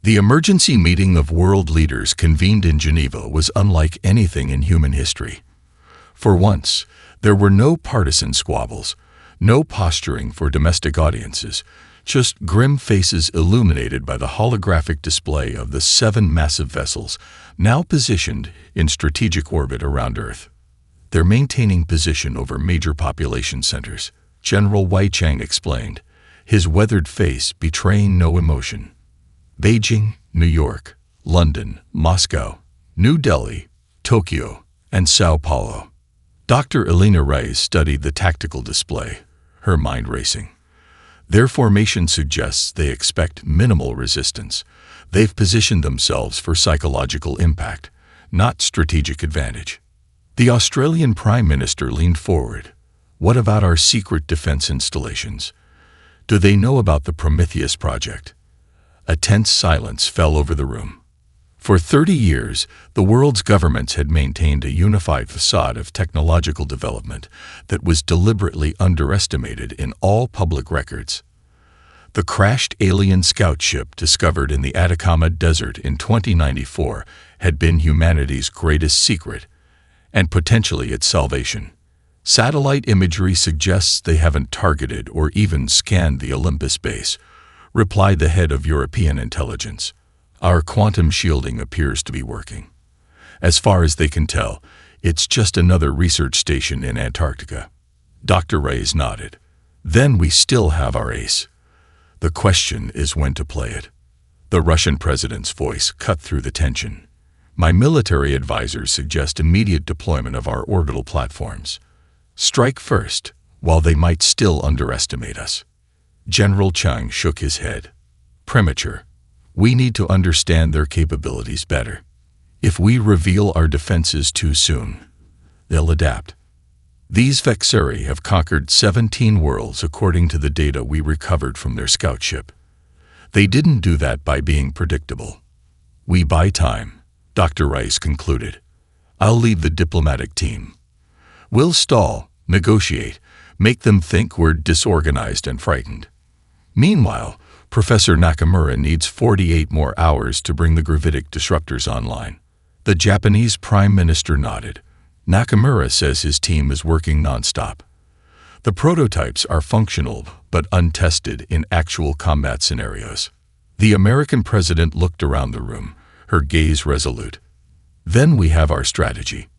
The emergency meeting of world leaders convened in Geneva was unlike anything in human history. For once, there were no partisan squabbles, no posturing for domestic audiences, just grim faces illuminated by the holographic display of the 7 massive vessels now positioned in strategic orbit around Earth. They're maintaining position over major population centers, General Wei Chang explained, his weathered face betraying no emotion. Beijing, New York, London, Moscow, New Delhi, Tokyo, and Sao Paulo. Dr. Elena Reyes studied the tactical display, her mind racing. Their formation suggests they expect minimal resistance. They've positioned themselves for psychological impact, not strategic advantage. The Australian Prime Minister leaned forward. What about our secret defense installations? Do they know about the Prometheus project? A tense silence fell over the room. For 30 years, the world's governments had maintained a unified facade of technological development that was deliberately underestimated in all public records. The crashed alien scout ship discovered in the Atacama Desert in 2094 had been humanity's greatest secret, and potentially its salvation. Satellite imagery suggests they haven't targeted or even scanned the Olympus base, replied the head of European intelligence. Our quantum shielding appears to be working. As far as they can tell, it's just another research station in Antarctica. Dr. Reyes nodded. Then we still have our ace. The question is when to play it. The Russian president's voice cut through the tension. My military advisors suggest immediate deployment of our orbital platforms. Strike first, while they might still underestimate us. General Chang shook his head. Premature. We need to understand their capabilities better. If we reveal our defenses too soon, they'll adapt. These Vexeri have conquered 17 worlds according to the data we recovered from their scout ship. They didn't do that by being predictable. We buy time, Dr. Rice concluded. I'll lead the diplomatic team. We'll stall, negotiate, make them think we're disorganized and frightened. Meanwhile, Professor Nakamura needs 48 more hours to bring the gravitic disruptors online. The Japanese Prime Minister nodded. Nakamura says his team is working nonstop. The prototypes are functional but untested in actual combat scenarios. The American president looked around the room, her gaze resolute. Then we have our strategy.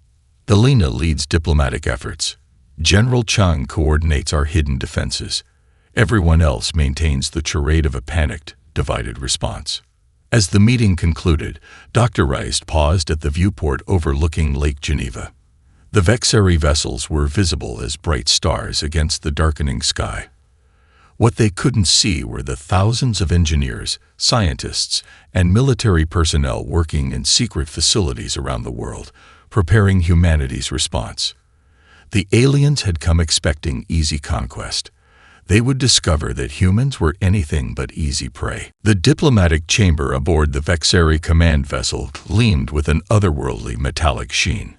Elena leads diplomatic efforts. General Chang coordinates our hidden defenses. Everyone else maintains the charade of a panicked, divided response. As the meeting concluded, Dr. Rice paused at the viewport overlooking Lake Geneva. The Vexeri vessels were visible as bright stars against the darkening sky. What they couldn't see were the thousands of engineers, scientists, and military personnel working in secret facilities around the world, preparing humanity's response. The aliens had come expecting easy conquest. They would discover that humans were anything but easy prey. The diplomatic chamber aboard the Vexeri command vessel gleamed with an otherworldly metallic sheen.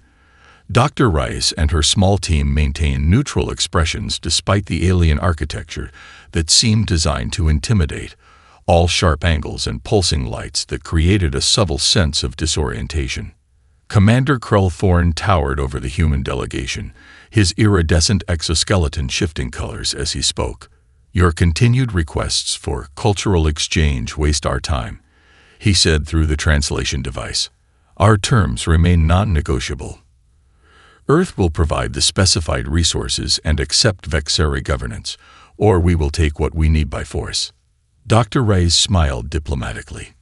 Dr. Rice and her small team maintained neutral expressions despite the alien architecture that seemed designed to intimidate, all sharp angles and pulsing lights that created a subtle sense of disorientation. Commander Krellthorn towered over the human delegation, his iridescent exoskeleton shifting colors as he spoke. Your continued requests for cultural exchange waste our time, he said through the translation device. Our terms remain non-negotiable. Earth will provide the specified resources and accept Vexeri governance, or we will take what we need by force. Dr. Reyes smiled diplomatically.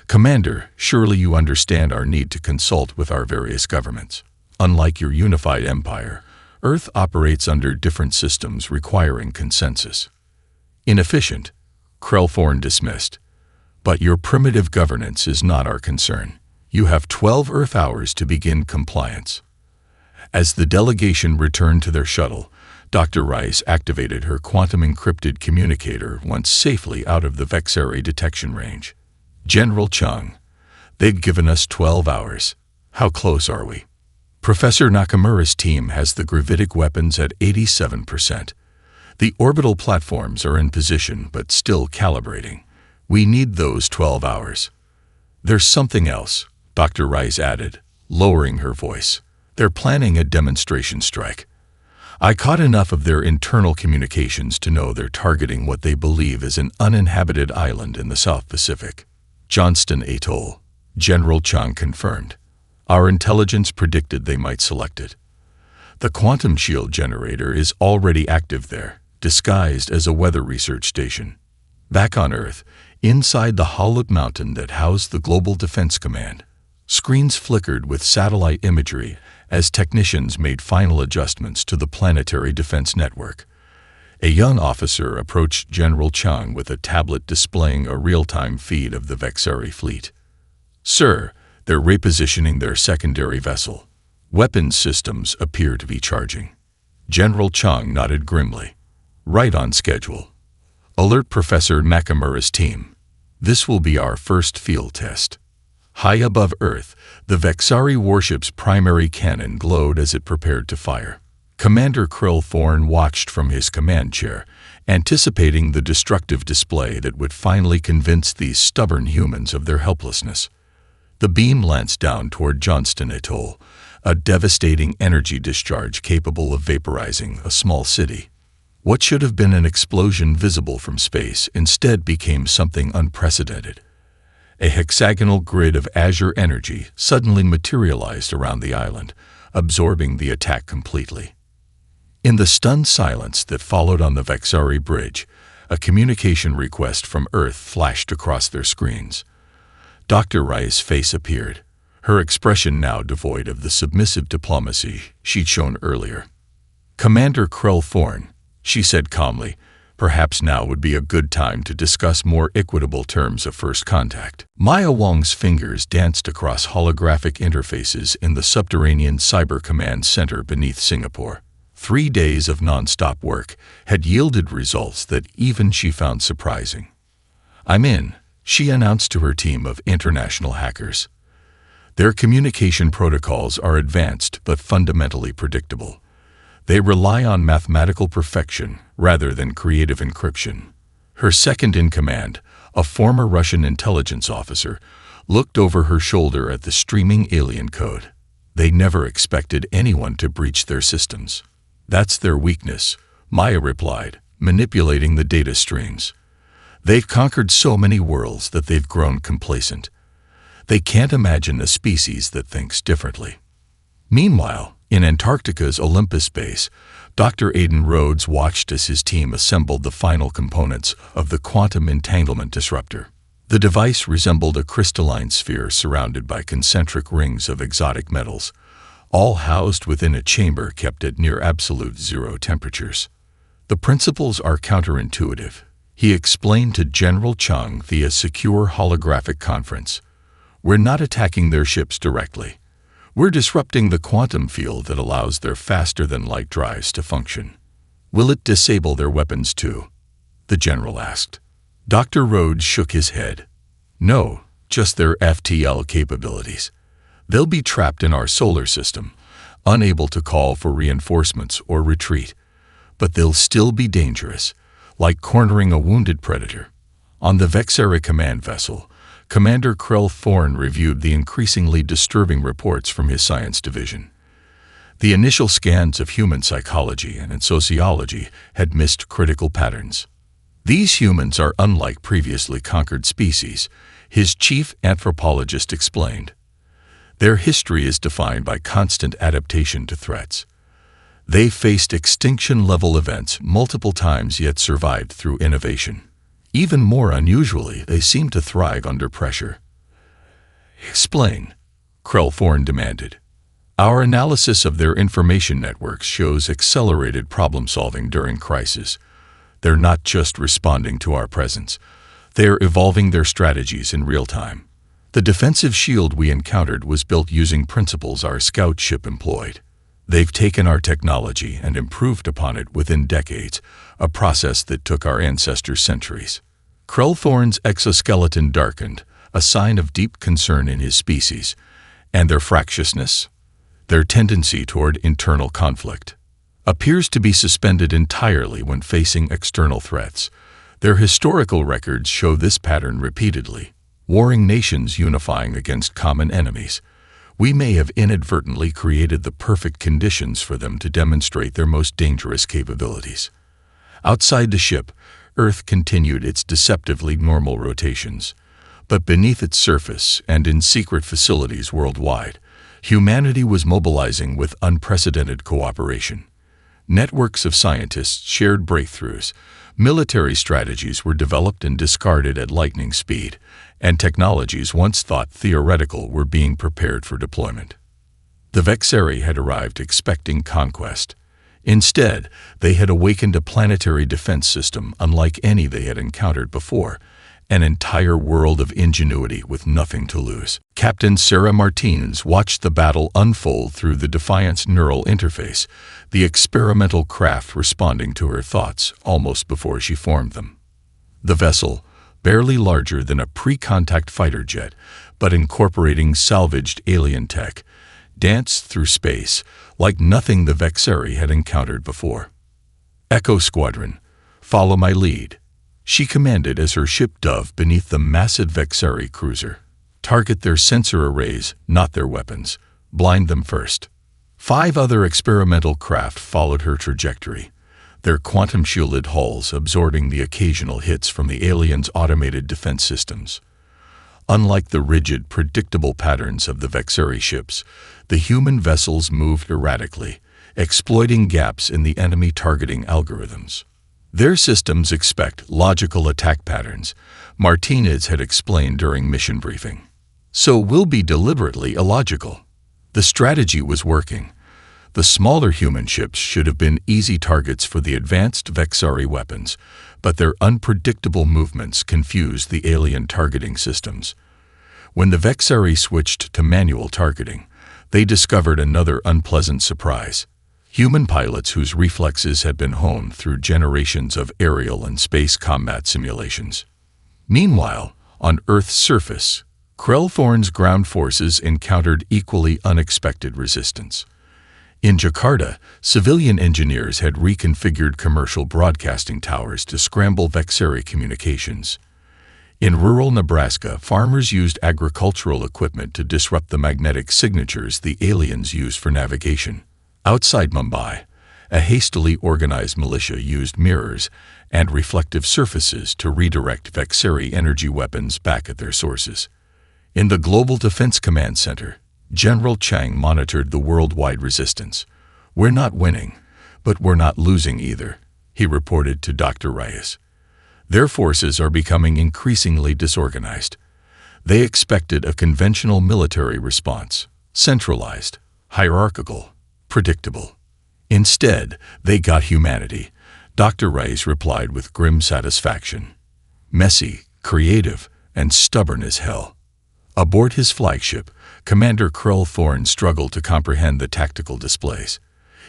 Commander, surely you understand our need to consult with our various governments. Unlike your unified empire, Earth operates under different systems requiring consensus. Inefficient, Krellthorn dismissed. But your primitive governance is not our concern. You have 12 Earth hours to begin compliance. As the delegation returned to their shuttle, Dr. Rice activated her quantum-encrypted communicator once safely out of the Vexeri detection range. General Chang, they've given us 12 hours. How close are we? Professor Nakamura's team has the gravitic weapons at 87%. The orbital platforms are in position but still calibrating. We need those 12 hours. There's something else, Dr. Rice added, lowering her voice. They're planning a demonstration strike. I caught enough of their internal communications to know they're targeting what they believe is an uninhabited island in the South Pacific. Johnston Atoll, General Chang confirmed. Our intelligence predicted they might select it. The quantum shield generator is already active there, disguised as a weather research station. Back on Earth, inside the hollowed mountain that housed the Global Defense Command, screens flickered with satellite imagery as technicians made final adjustments to the planetary defense network. A young officer approached General Chang with a tablet displaying a real-time feed of the Vexari fleet. Sir, they're repositioning their secondary vessel. Weapons systems appear to be charging. General Chang nodded grimly. Right on schedule. Alert Professor Nakamura's team. This will be our first field test. High above Earth, the Vexari warship's primary cannon glowed as it prepared to fire. Commander Krill Thorne watched from his command chair, anticipating the destructive display that would finally convince these stubborn humans of their helplessness. The beam lanced down toward Johnston Atoll, a devastating energy discharge capable of vaporizing a small city. What should have been an explosion visible from space instead became something unprecedented. A hexagonal grid of azure energy suddenly materialized around the island, absorbing the attack completely. In the stunned silence that followed on the Vexari bridge, a communication request from Earth flashed across their screens. Dr. Rice's face appeared, her expression now devoid of the submissive diplomacy she'd shown earlier. Commander Krill Thorne, she said calmly, perhaps now would be a good time to discuss more equitable terms of first contact. Maya Wong's fingers danced across holographic interfaces in the subterranean Cyber Command Center beneath Singapore. 3 days of non-stop work had yielded results that even she found surprising. I'm in, she announced to her team of international hackers. Their communication protocols are advanced but fundamentally predictable. They rely on mathematical perfection rather than creative encryption. Her second-in-command, a former Russian intelligence officer, looked over her shoulder at the streaming alien code. They never expected anyone to breach their systems. That's their weakness, Maya replied, manipulating the data streams. They've conquered so many worlds that they've grown complacent. They can't imagine a species that thinks differently. Meanwhile, in Antarctica's Olympus base, Dr. Aidan Rhodes watched as his team assembled the final components of the quantum entanglement disruptor. The device resembled a crystalline sphere surrounded by concentric rings of exotic metals, all housed within a chamber kept at near absolute zero temperatures. The principles are counterintuitive, he explained to General Chang via secure holographic conference. We're not attacking their ships directly. We're disrupting the quantum field that allows their faster-than-light drives to function. Will it disable their weapons too? The general asked. Dr. Rhodes shook his head. No, just their FTL capabilities. They'll be trapped in our solar system, unable to call for reinforcements or retreat. But they'll still be dangerous, like cornering a wounded predator. On the Vexari command vessel, Commander Krill Thorne reviewed the increasingly disturbing reports from his science division. The initial scans of human psychology and sociology had missed critical patterns. These humans are unlike previously conquered species, his chief anthropologist explained. Their history is defined by constant adaptation to threats. They faced extinction-level events multiple times yet survived through innovation. Even more unusually, they seem to thrive under pressure. Explain, Krill Thorne demanded. Our analysis of their information networks shows accelerated problem-solving during crisis. They're not just responding to our presence. They're evolving their strategies in real time. The defensive shield we encountered was built using principles our scout ship employed. They've taken our technology and improved upon it within decades, a process that took our ancestors centuries. Krill Thorne's exoskeleton darkened, a sign of deep concern in his species, and their fractiousness, their tendency toward internal conflict, appears to be suspended entirely when facing external threats. Their historical records show this pattern repeatedly, warring nations unifying against common enemies. We may have inadvertently created the perfect conditions for them to demonstrate their most dangerous capabilities. Outside the ship, Earth continued its deceptively normal rotations. But beneath its surface and in secret facilities worldwide, humanity was mobilizing with unprecedented cooperation. Networks of scientists shared breakthroughs, military strategies were developed and discarded at lightning speed, and technologies once thought theoretical were being prepared for deployment. The Vexeri had arrived expecting conquest. Instead, they had awakened a planetary defense system unlike any they had encountered before, an entire world of ingenuity with nothing to lose. Captain Sarah Martinez watched the battle unfold through the Defiance neural interface, the experimental craft responding to her thoughts almost before she formed them. The vessel, barely larger than a pre-contact fighter jet, but incorporating salvaged alien tech, danced through space like nothing the Vexeri had encountered before. "Echo Squadron, follow my lead," she commanded as her ship dove beneath the massive Vexeri cruiser. "Target their sensor arrays, not their weapons. Blind them first." 5 other experimental craft followed her trajectory, their quantum-shielded hulls absorbing the occasional hits from the aliens' automated defense systems. Unlike the rigid, predictable patterns of the Vexeri ships, the human vessels moved erratically, exploiting gaps in the enemy targeting algorithms. Their systems expect logical attack patterns, Martinez had explained during mission briefing. So we'll be deliberately illogical. The strategy was working. The smaller human ships should have been easy targets for the advanced Vexeri weapons, but their unpredictable movements confused the alien targeting systems. When the Vexeri switched to manual targeting, they discovered another unpleasant surprise. Human pilots whose reflexes had been honed through generations of aerial and space combat simulations. Meanwhile, on Earth's surface, Krellthorne's ground forces encountered equally unexpected resistance. In Jakarta, civilian engineers had reconfigured commercial broadcasting towers to scramble Vexeri communications. In rural Nebraska, farmers used agricultural equipment to disrupt the magnetic signatures the aliens used for navigation. Outside Mumbai, a hastily organized militia used mirrors and reflective surfaces to redirect Vexeri energy weapons back at their sources. In the Global Defense Command Center, General Chang monitored the worldwide resistance. "We're not winning, but we're not losing either," he reported to Dr. Reyes. Their forces are becoming increasingly disorganized. They expected a conventional military response, centralized, hierarchical, predictable. Instead, they got humanity, Dr. Reyes replied with grim satisfaction. Messy, creative, and stubborn as hell. Aboard his flagship, Commander Krellthorne struggled to comprehend the tactical displays.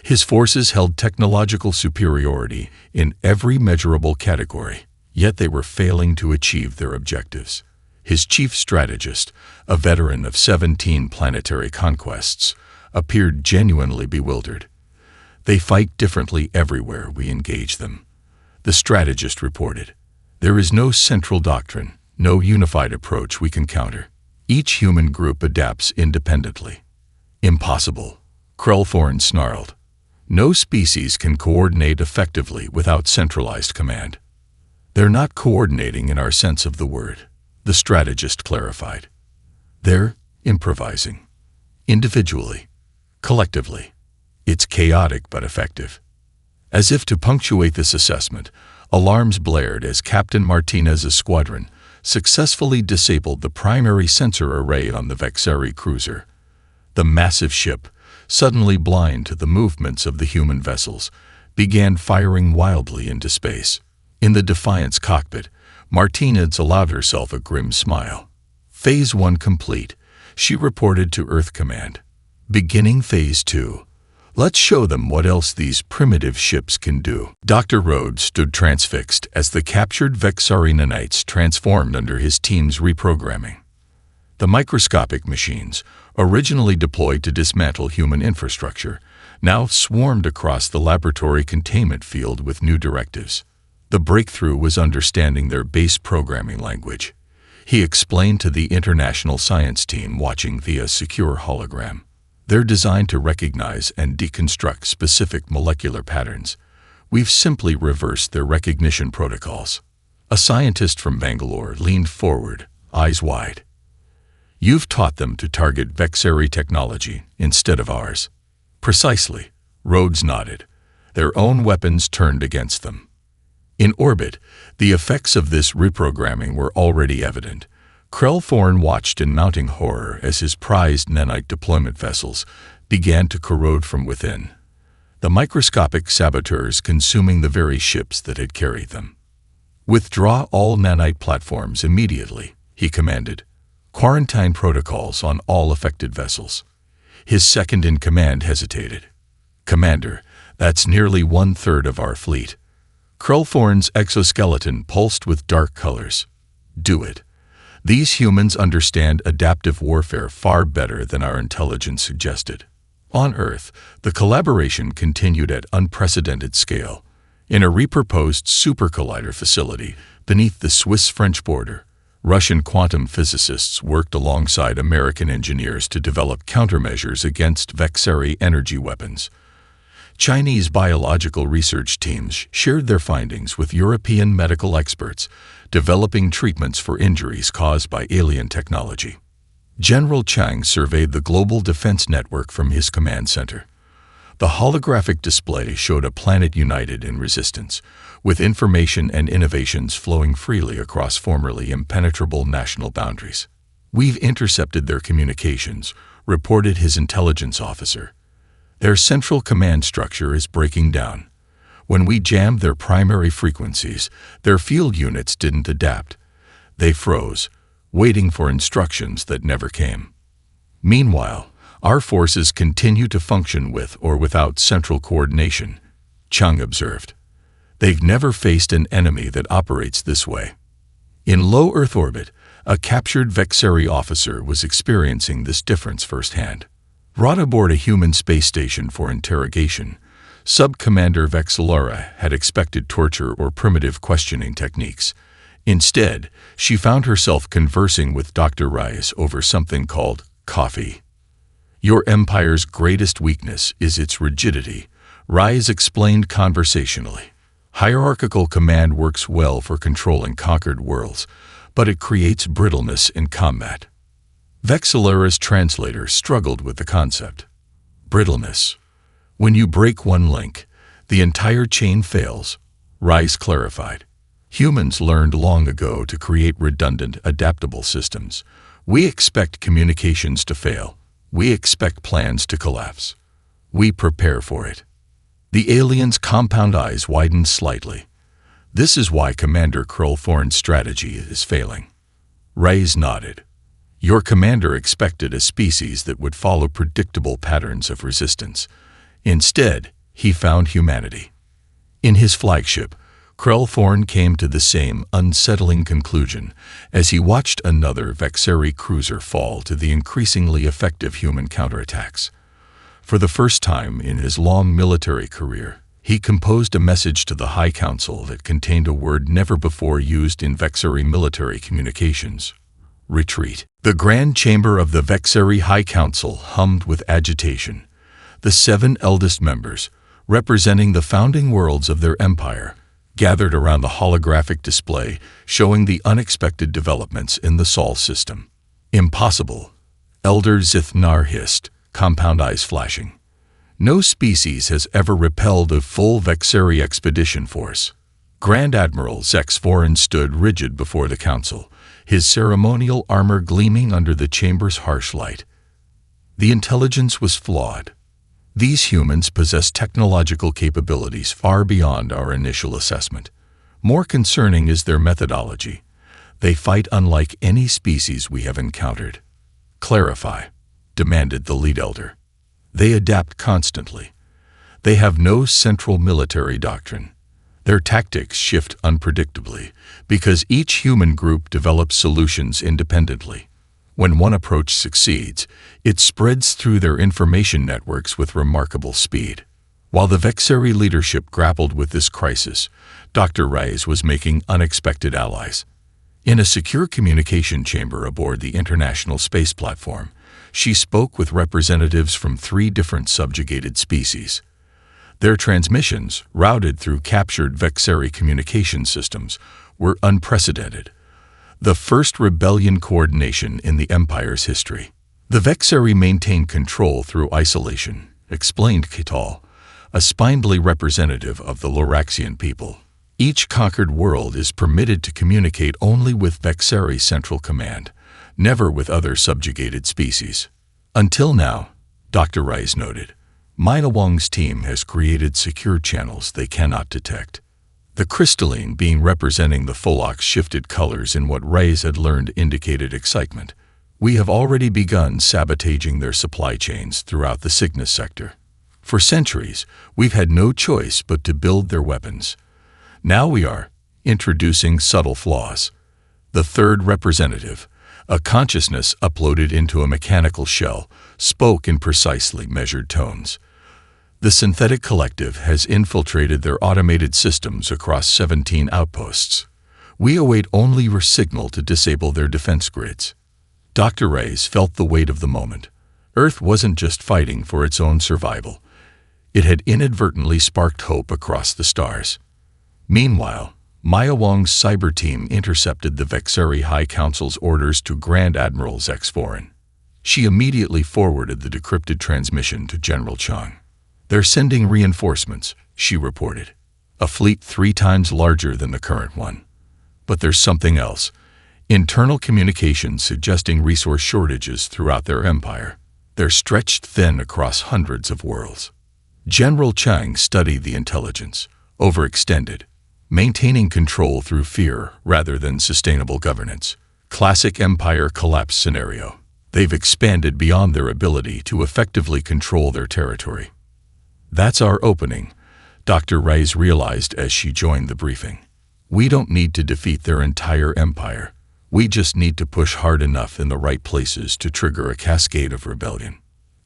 His forces held technological superiority in every measurable category, yet they were failing to achieve their objectives. His chief strategist, a veteran of 17 planetary conquests, appeared genuinely bewildered. "They fight differently everywhere we engage them," the strategist reported. "There is no central doctrine, no unified approach we can counter. Each human group adapts independently." "Impossible," Krellthorne snarled. "No species can coordinate effectively without centralized command." "They're not coordinating in our sense of the word," the strategist clarified. "They're improvising. Individually, collectively. It's chaotic but effective." As if to punctuate this assessment, alarms blared as Captain Martinez's squadron successfully disabled the primary sensor array on the Vexeri cruiser. The massive ship, suddenly blind to the movements of the human vessels, began firing wildly into space. In the Defiance cockpit, Martinez allowed herself a grim smile. "Phase 1 complete," she reported to Earth Command. "Beginning Phase 2. Let's show them what else these primitive ships can do." Dr. Rhodes stood transfixed as the captured Vexeri nanites transformed under his team's reprogramming. The microscopic machines, originally deployed to dismantle human infrastructure, now swarmed across the laboratory containment field with new directives. The breakthrough was understanding their base programming language. He explained to the international science team watching via secure hologram. They're designed to recognize and deconstruct specific molecular patterns. We've simply reversed their recognition protocols. A scientist from Bangalore leaned forward, eyes wide. You've taught them to target Vexari technology instead of ours. Precisely, Rhodes nodded. Their own weapons turned against them. In orbit, the effects of this reprogramming were already evident. Krell watched in mounting horror as his prized nanite deployment vessels began to corrode from within, the microscopic saboteurs consuming the very ships that had carried them. Withdraw all nanite platforms immediately, he commanded. Quarantine protocols on all affected vessels. His second-in-command hesitated. Commander, that's nearly 1/3 of our fleet. Krellthorn's exoskeleton pulsed with dark colors. Do it. These humans understand adaptive warfare far better than our intelligence suggested. On Earth, the collaboration continued at unprecedented scale. In a repurposed super collider facility beneath the Swiss-French border, Russian quantum physicists worked alongside American engineers to develop countermeasures against Vexari energy weapons. Chinese biological research teams shared their findings with European medical experts, developing treatments for injuries caused by alien technology. General Chang surveyed the global defense network from his command center. The holographic display showed a planet united in resistance, with information and innovations flowing freely across formerly impenetrable national boundaries. We've intercepted their communications, reported his intelligence officer. Their central command structure is breaking down. When we jammed their primary frequencies, their field units didn't adapt. They froze, waiting for instructions that never came. Meanwhile, our forces continue to function with or without central coordination, Chung observed. They've never faced an enemy that operates this way. In low Earth orbit, a captured Vexari officer was experiencing this difference firsthand. Brought aboard a human space station for interrogation, Sub-Commander Vexalara had expected torture or primitive questioning techniques. Instead, she found herself conversing with Dr. Rice over something called coffee. Your empire's greatest weakness is its rigidity, Rice explained conversationally. Hierarchical command works well for controlling conquered worlds, but it creates brittleness in combat. Vexalara's translator struggled with the concept. Brittleness. When you break one link, the entire chain fails, Rice clarified. Humans learned long ago to create redundant, adaptable systems. We expect communications to fail. We expect plans to collapse. We prepare for it. The alien's compound eyes widened slightly. This is why Commander Krellthorn's strategy is failing. Rice nodded. Your commander expected a species that would follow predictable patterns of resistance. Instead, he found humanity. In his flagship, Krellthorn came to the same unsettling conclusion as he watched another Vexari cruiser fall to the increasingly effective human counterattacks. For the first time in his long military career, he composed a message to the High Council that contained a word never before used in Vexari military communications: retreat. The Grand Chamber of the Vexari High Council hummed with agitation. The 7 eldest members, representing the founding worlds of their empire, gathered around the holographic display showing the unexpected developments in the Sol system. Impossible, Elder Zithnar hissed, compound eyes flashing. No species has ever repelled a full Vexari expedition force. Grand Admiral Zex Vorin stood rigid before the council, his ceremonial armor gleaming under the chamber's harsh light. The intelligence was flawed. These humans possess technological capabilities far beyond our initial assessment. More concerning is their methodology. They fight unlike any species we have encountered. Clarify, demanded the lead elder. They adapt constantly. They have no central military doctrine. Their tactics shift unpredictably because each human group develops solutions independently. When one approach succeeds, it spreads through their information networks with remarkable speed. While the Vexari leadership grappled with this crisis, Dr. Reyes was making unexpected allies. In a secure communication chamber aboard the International Space Platform, she spoke with representatives from 3 different subjugated species. Their transmissions, routed through captured Vexeri communication systems, were unprecedented. The first rebellion coordination in the Empire's history. The Vexeri maintained control through isolation, explained Kital, a spindly representative of the Loraxian people. Each conquered world is permitted to communicate only with Vexeri Central Command, never with other subjugated species. Until now, Dr. Reyes noted, Maida Wong's team has created secure channels they cannot detect. The crystalline being representing the Pholox shifted colors in what Reyes had learned indicated excitement. We have already begun sabotaging their supply chains throughout the Cygnus sector. For centuries, we've had no choice but to build their weapons. Now we are introducing subtle flaws. The third representative, a consciousness uploaded into a mechanical shell, spoke in precisely measured tones. The synthetic collective has infiltrated their automated systems across 17 outposts. We await only your signal to disable their defense grids. Dr. Reyes felt the weight of the moment. Earth wasn't just fighting for its own survival. It had inadvertently sparked hope across the stars. Meanwhile, Maya Wong's cyber team intercepted the Vexeri High Council's orders to Grand Admiral Zexforan. She immediately forwarded the decrypted transmission to General Chang. They're sending reinforcements, she reported. A fleet 3 times larger than the current one. But there's something else. Internal communications suggesting resource shortages throughout their empire. They're stretched thin across hundreds of worlds. General Chang studied the intelligence, overextended, maintaining control through fear rather than sustainable governance. Classic empire collapse scenario. They've expanded beyond their ability to effectively control their territory. That's our opening, Dr. Reyes realized as she joined the briefing. We don't need to defeat their entire empire. We just need to push hard enough in the right places to trigger a cascade of rebellion.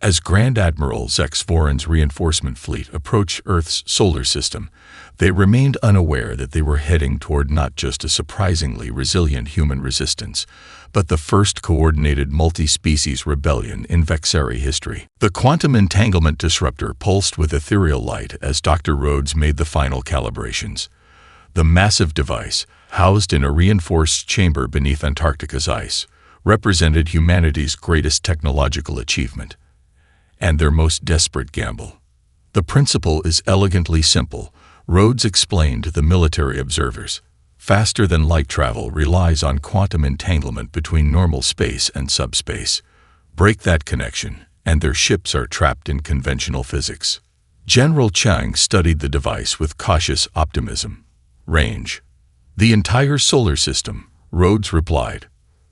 As Grand Admiral Zexforan's reinforcement fleet approached Earth's solar system, they remained unaware that they were heading toward not just a surprisingly resilient human resistance, but the first coordinated multi-species rebellion in Vexeri history. The quantum entanglement disruptor pulsed with ethereal light as Dr. Rhodes made the final calibrations. The massive device, housed in a reinforced chamber beneath Antarctica's ice, represented humanity's greatest technological achievement and their most desperate gamble. The principle is elegantly simple, Rhodes explained to the military observers. Faster than light travel relies on quantum entanglement between normal space and subspace. Break that connection, and their ships are trapped in conventional physics. General Chang studied the device with cautious optimism. Range. The entire solar system, Rhodes replied.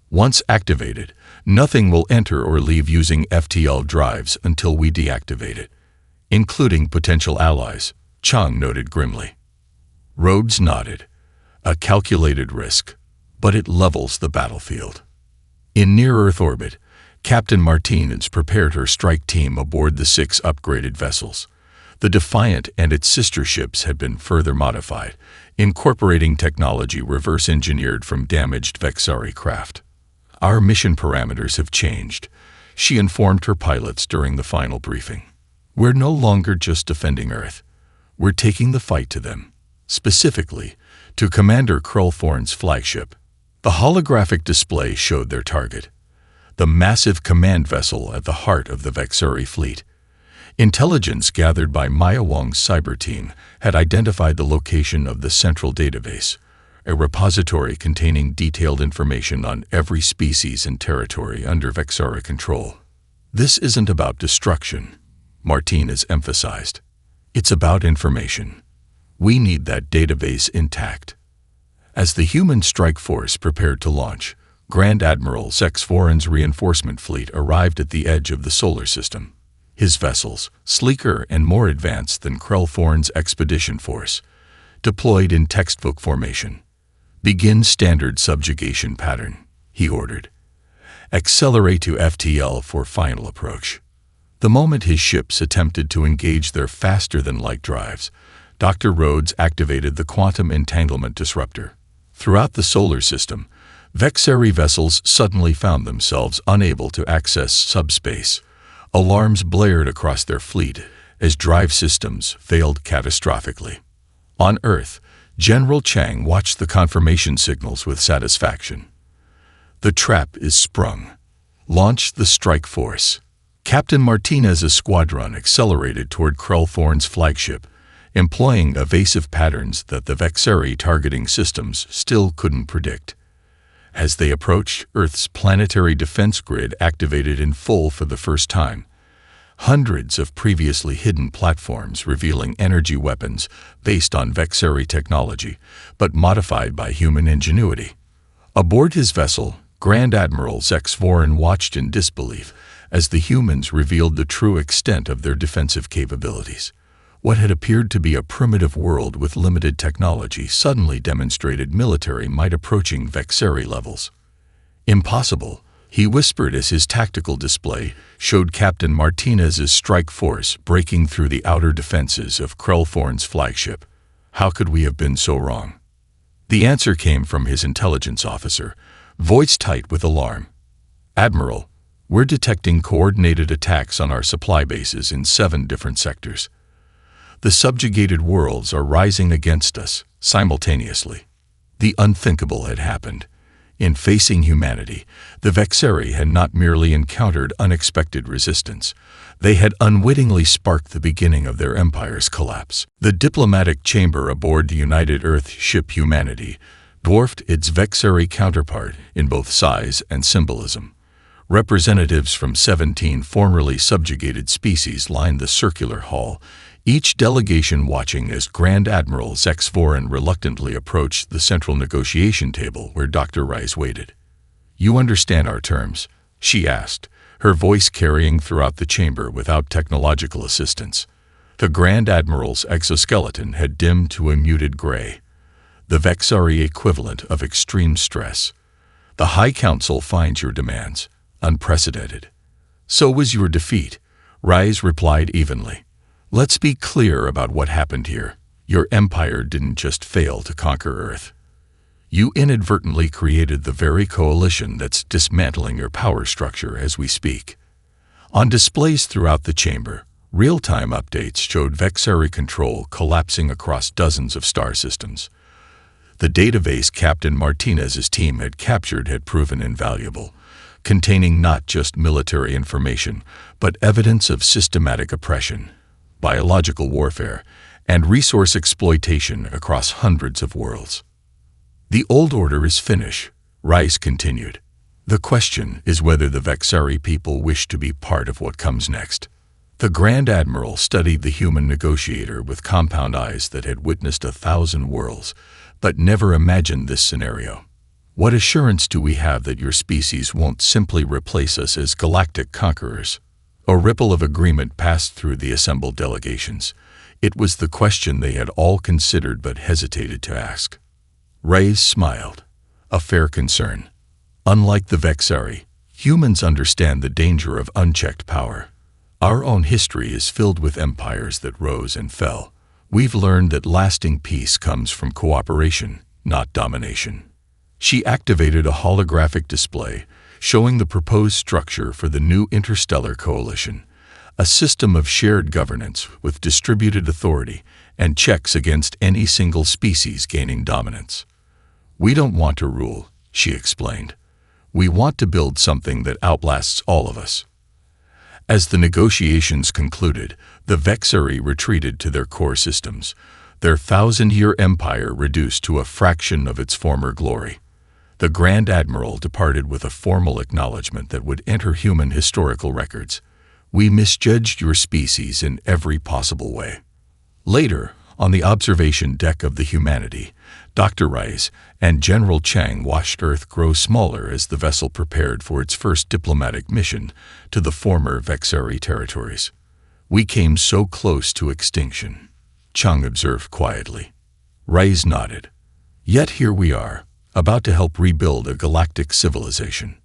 Once activated, nothing will enter or leave using FTL drives until we deactivate it, including potential allies, Chang noted grimly. Rhodes nodded. A calculated risk, but it levels the battlefield. In near-Earth orbit, Captain Martinez prepared her strike team aboard the 6 upgraded vessels. The Defiant and its sister ships had been further modified, incorporating technology reverse-engineered from damaged Vexeri craft. Our mission parameters have changed, she informed her pilots during the final briefing. We're no longer just defending Earth. We're taking the fight to them, specifically to Commander Krulthorn's flagship. The holographic display showed their target, the massive command vessel at the heart of the Vexeri fleet. Intelligence gathered by Maya Wong's cyber team had identified the location of the central database, a repository containing detailed information on every species and territory under Vexeri control. This isn't about destruction, Martinez emphasized. It's about information. We need that database intact. As the human strike force prepared to launch, Grand Admiral Zexforan's reinforcement fleet arrived at the edge of the solar system. His vessels, sleeker and more advanced than Krulthorn's expedition force, deployed in textbook formation. Begin standard subjugation pattern, he ordered. Accelerate to FTL for final approach. The moment his ships attempted to engage their faster-than-light drives, Dr. Rhodes activated the quantum entanglement disruptor. Throughout the solar system, Vexari vessels suddenly found themselves unable to access subspace. Alarms blared across their fleet as drive systems failed catastrophically. On Earth, General Chang watched the confirmation signals with satisfaction. The trap is sprung. Launch the strike force. Captain Martinez's squadron accelerated toward Krellthorn's flagship, employing evasive patterns that the Vexari targeting systems still couldn't predict. As they approached, Earth's planetary defense grid activated in full for the first time. Hundreds of previously hidden platforms revealing energy weapons based on Vexari technology, but modified by human ingenuity. Aboard his vessel, Grand Admiral Zex Vorin watched in disbelief as the humans revealed the true extent of their defensive capabilities. What had appeared to be a primitive world with limited technology suddenly demonstrated military might approaching Vexari levels. Impossible, he whispered as his tactical display showed Captain Martinez's strike force breaking through the outer defenses of Krellthorn's flagship. How could we have been so wrong? The answer came from his intelligence officer, voice tight with alarm. Admiral, we're detecting coordinated attacks on our supply bases in 7 different sectors. The subjugated worlds are rising against us simultaneously. The unthinkable had happened. In facing humanity, the Vexari had not merely encountered unexpected resistance. They had unwittingly sparked the beginning of their empire's collapse. The diplomatic chamber aboard the United Earth ship Humanity dwarfed its Vexari counterpart in both size and symbolism. Representatives from 17 formerly subjugated species lined the circular hall, each delegation watching as Grand Admiral Zex Vorin reluctantly approached the central negotiation table where Dr. Rice waited. "You understand our terms?" she asked, her voice carrying throughout the chamber without technological assistance. The Grand Admiral's exoskeleton had dimmed to a muted gray, the Vexari equivalent of extreme stress. "The High Council finds your demands unprecedented." "So was your defeat," Rice replied evenly. "Let's be clear about what happened here. Your empire didn't just fail to conquer Earth. You inadvertently created the very coalition that's dismantling your power structure as we speak." On displays throughout the chamber, real-time updates showed Vexari control collapsing across dozens of star systems. The database Captain Martinez's team had captured had proven invaluable, containing not just military information, but evidence of systematic oppression, biological warfare, and resource exploitation across hundreds of worlds. "The old order is finished," Rice continued. "The question is whether the Vexari people wish to be part of what comes next." The Grand Admiral studied the human negotiator with compound eyes that had witnessed 1,000 worlds, but never imagined this scenario. "What assurance do we have that your species won't simply replace us as galactic conquerors?" A ripple of agreement passed through the assembled delegations. It was the question they had all considered but hesitated to ask. Reyes smiled. A fair concern. Unlike the Vexari, humans understand the danger of unchecked power. Our own history is filled with empires that rose and fell. We've learned that lasting peace comes from cooperation, not domination. She activated a holographic display, showing the proposed structure for the new interstellar coalition, a system of shared governance with distributed authority and checks against any single species gaining dominance. "We don't want to rule," she explained. "We want to build something that outlasts all of us." As the negotiations concluded, the Vexari retreated to their core systems, their 1,000-year empire reduced to a fraction of its former glory. The Grand Admiral departed with a formal acknowledgement that would enter human historical records. "We misjudged your species in every possible way." Later, on the observation deck of the Humanity, Dr. Rice and General Chang watched Earth grow smaller as the vessel prepared for its first diplomatic mission to the former Vexari territories. "We came so close to extinction," Chang observed quietly. Rice nodded. "Yet here we are, about to help rebuild a galactic civilization."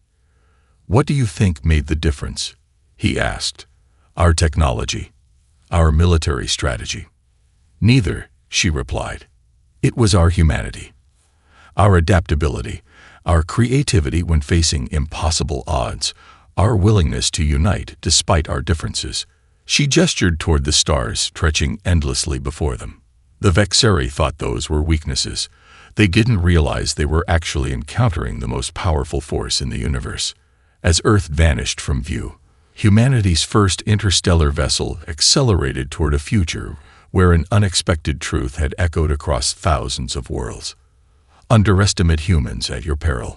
"What do you think made the difference?" he asked. "Our technology, our military strategy." "Neither," she replied. It was our humanity, our adaptability, our creativity when facing impossible odds, our willingness to unite despite our differences. She gestured toward the stars stretching endlessly before them. The Vexeri thought those were weaknesses. They didn't realize they were actually encountering the most powerful force in the universe. As Earth vanished from view, humanity's first interstellar vessel accelerated toward a future where an unexpected truth had echoed across thousands of worlds. Underestimate humans at your peril.